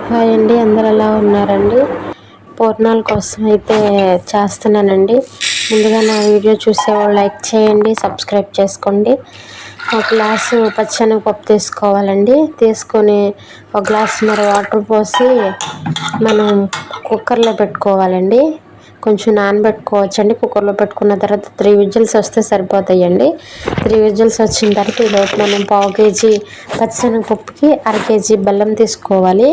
Hi అండి, అందరు ఎలా ఉన్నారండి? పూర్ణాల కోసం అయితే చేస్తున్నానండి. ముందుగా నా వీడియో చూసేవాళ్ళు లైక్ చేయండి, సబ్స్క్రైబ్ చేసుకోండి. ఒక గ్లాసు పచ్చెనగపప్పు తీసుకోవాలండి. తీసుకొని ఒక గ్లాసున్నర వాటర్ పోసి మనం కుక్కర్లో పెట్టుకోవాలండి. కొంచెం నానబెట్టుకోవచ్చండి. కుక్కర్లో పెట్టుకున్న తర్వాత 3 విజిల్స్ వస్తే సరిపోతాయండి. 3 విజిల్స్ వచ్చిన తర్వాత ఈలోపు మనం పావు కేజీ పచ్చిశనగపప్పుకి 1/2 కేజీ బెల్లం తీసుకోవాలి.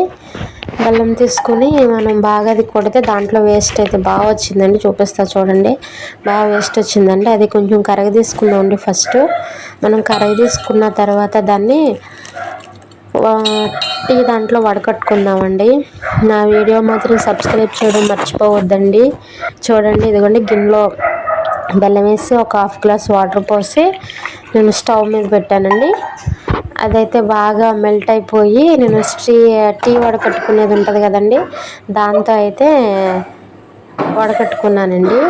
బెల్లం తీసుకుని మనం బాగా అది కొడితే దాంట్లో వేస్ట్ అయితే బాగా వచ్చిందండి. చూపిస్తా చూడండి. బాగా వేస్ట్ వచ్చిందండి. అది కొంచెం కరగ తీసుకుందామండి. ఫస్ట్ మనం కరగ తీసుకున్న తర్వాత దాన్ని టీ దాంట్లో వడకట్టుకుందామండి. నా వీడియో మాత్రం సబ్స్క్రైబ్ చేయడం మర్చిపోవద్దండి. చూడండి, ఇదిగోండి గిన్నెలో బెల్లం వేసి ఒక 1/2 గ్లాస్ వాటర్ పోసి నేను స్టవ్ మీద పెట్టానండి. అదైతే బాగా మెల్ట్ అయిపోయి నేను టీ వడకట్టుకునేది ఉంటుంది కదండి, దాంతో అయితే వడకట్టుకున్నానండి.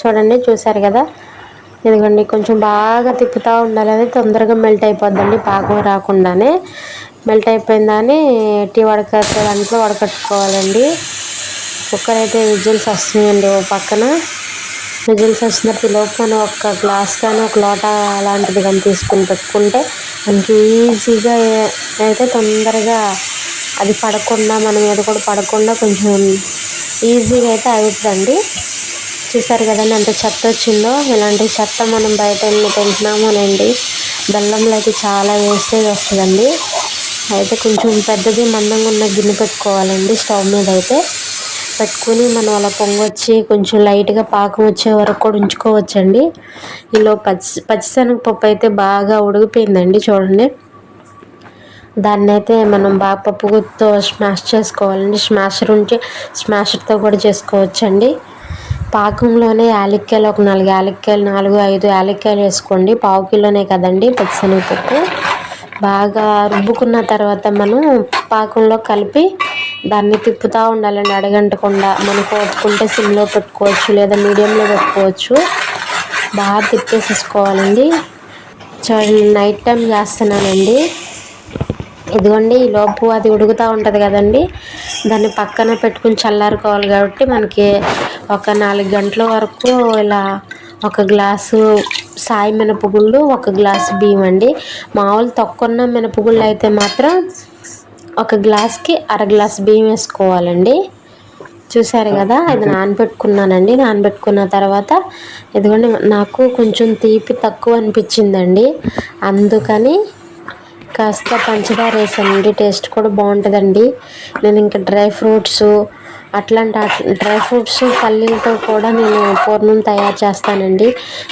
చూడండి, చూసారు కదా. ఇదిగోండి కొంచెం బాగా తిప్పుతూ ఉండాలి. అది తొందరగా మెల్ట్ అయిపోద్దండి, పాకం రాకుండానే. మెల్ట్ అయిపోయిందని టీ వడకట్టే దాంట్లో వడకట్టుకోవాలండి. కుక్కర్ అయితే విజిల్స్ వస్తున్నాయండి. ఓ పక్కన విజిల్స్ వచ్చినప్పుడు లోపు మనం ఒక గ్లాస్ కానీ ఒక లోట లాంటిది కానీ తీసుకుని పెట్టుకుంటే మనకి ఈజీగా అయితే తొందరగా అది పడకుండా మన మీద కూడా పడకుండా కొంచెం ఈజీగా అయితే అవుతుందండి. చూసారు కదండి ఎంత చెత్త వచ్చిందో. ఇలాంటి చెత్త మనం బయట ఎన్ని తింటున్నామోనండి. బెల్లంలో అయితే చాలా వేస్టేజ్ వస్తుందండి. అయితే కొంచెం పెద్దది మందంగా ఉన్న గిన్నె పెట్టుకోవాలండి. స్టవ్ మీద అయితే పెట్టుకుని మనం అలా పొంగొచ్చి కొంచెం లైట్గా పాకం వచ్చే వరకు కూడా ఉంచుకోవచ్చండి. ఈలో పచ్చిశనగపప్పు అయితే బాగా ఉడికిపోయిందండి. చూడండి, దాన్ని అయితే మనం బాగా పప్పుతో స్మాష్ చేసుకోవాలండి. స్మాషర్తో కూడా చేసుకోవచ్చండి. పాకంలోనే యాలక్కాయలు ఒక 4 యాలక్కాయలు 4-5 యాలక్కాయలు వేసుకోండి. పావు కిలోనే కదండి పచ్చిశనగపప్పు. బాగా రుబ్బుకున్న తర్వాత మనం పాకంలో కలిపి దాన్ని తిప్పుతూ ఉండాలండి, అడగంటకుండా. మనకు ఓపుకుంటే సిమ్లో పెట్టుకోవచ్చు లేదా మీడియంలో పెట్టుకోవచ్చు. బాగా తిప్పేసేసుకోవాలండి. చూడండి, నైట్ టైం చేస్తున్నానండి. ఇదిగోండి, ఈ లోపు అది ఉడుకుతూ ఉంటుంది కదండి, దాన్ని పక్కన పెట్టుకుని చల్లారుకోవాలి. కాబట్టి మనకి ఒక 4 గంటల వరకు ఇలా ఒక గ్లాసు సాయి మినపగుళ్ళు, ఒక గ్లాసు బియ్యం అండి. మామూలు తక్కువ మినపగుళ్ళు అయితే మాత్రం ఒక గ్లాస్కి 1/2 గ్లాస్ బియ్యం వేసుకోవాలండి. చూసారు కదా, ఇది నానబెట్టుకున్నానండి. నానబెట్టుకున్న తర్వాత ఇదిగోండి నాకు కొంచెం తీపి తక్కువ అనిపించిందండి, అందుకని కాస్త పంచదార వేసానండి. టేస్ట్ కూడా బాగుంటుందండి. నేను ఇంకా డ్రై ఫ్రూట్స్ పల్లీలతో కూడా నేను పూర్ణం తయారు చేస్తానండి.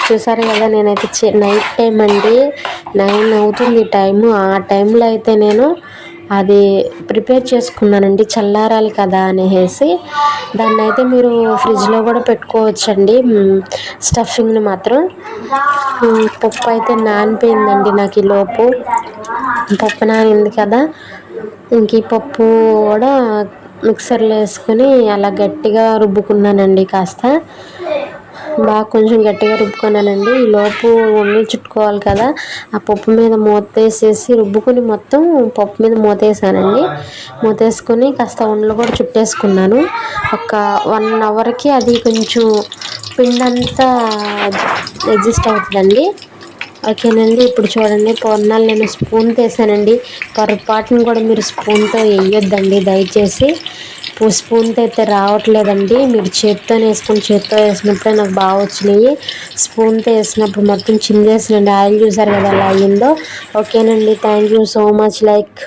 చూసారు కదా, నేనైతే నైట్ టైం అండి, 9 అవుతుంది టైము. ఆ టైంలో అయితే నేను అది ప్రిపేర్ చేసుకున్నానండి. చల్లారాలి కదా అనేసి. దాన్ని అయితే మీరు ఫ్రిడ్జ్లో కూడా పెట్టుకోవచ్చండి. స్టఫింగ్ని మాత్రం పప్పు అయితే నానిపోయిందండి నాకు. ఈ లోపు పప్పు నానింది కదా, ఇంక ఈ పప్పు కూడా మిక్సర్లో వేసుకొని అలా గట్టిగా రుబ్బుకున్నానండి. కాస్త బాగా కొంచెం గట్టిగా రుబ్బుకున్నానండి. ఈ లోపు ఉండలు చుట్టుకోవాలి కదా, ఆ పప్పు మీద మూత వేసేసి రుబ్బుకొని మొత్తం పప్పు మీద మూత వేసానండి. మూత వేసుకొని కాస్త ఉండలు కూడా చుట్టేసుకున్నాను. ఒక 1 అవర్కి అది కొంచెం పిండి అంతా అడ్జస్ట్ అవుతుందండి. ఓకేనండి. ఇప్పుడు చూడండి, పూర్ణాలు నేను స్పూన్తో వేసానండి. పొరపాటును కూడా మీరు స్పూన్తో వేయొద్దండి దయచేసి. స్పూన్తో అయితే రావట్లేదండి. మీరు చేత్తో వేసినప్పుడే నాకు బాగా వచ్చినాయి. స్పూన్తో వేసినప్పుడు మొత్తం చిందేసినండి. ఆయిల్ చూసారు కదా ఎలా అయ్యిందో. ఓకేనండి, thank you so much. Like